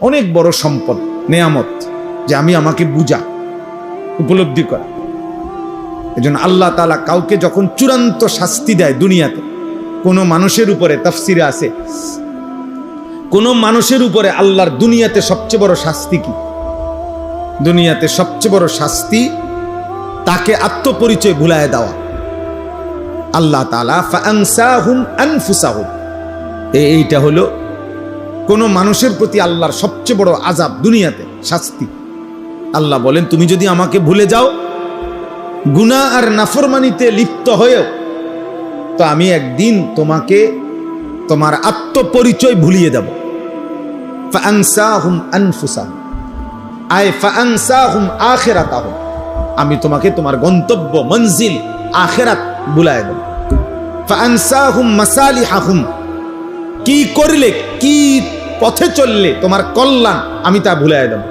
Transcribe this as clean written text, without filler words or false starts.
অনেক বড় সম্পদ, নেয়ামত, যে আমাকে বুঝা, উপলব্ধি করা। এজন্য আল্লাহ তাআলা কাউকে যখন চূড়ান্ত শাস্তি দেয় দুনিয়াতে, কোনো মানুষের উপরে, তাফসিরে আছে, কোনো মানুষের উপরে আল্লাহর দুনিয়াতে সবচেয়ে বড় শাস্তি কি? দুনিয়াতে সবচেয়ে বড় শাস্তি তাকে আত্মপরিচয় ভুলায় দেওয়া। আল্লাহ তাআলা ফাআনসাহুম আনফুসাহুম, এইটা হলো কোন মানুষের প্রতি আল্লাহর সবচেয়ে বড় আযাব, দুনিয়াতে শাস্তি। আল্লাহ বলেন, তুমি যদি আমাকে ভুলে যাও, গুনাহ আর নাফরমানিতে লিপ্ত হয়েও, তো আমি একদিন তোমাকে তোমার আত্মপরিচয় ভুলিয়ে দেব। ফাআনসাহুম আনফুসাহুম আয় ফাআনসাহুম আখিরাতাহুম, আমি তোমাকে তোমার গন্তব্য, মঞ্জিল, আখিরাত ভুলায় দেব। ফাআনসাহুম মাসালিহাহুম, কি করলে, কি পথে চললে তোমার কল্যাণ, আমি তা ভুলায় দেব।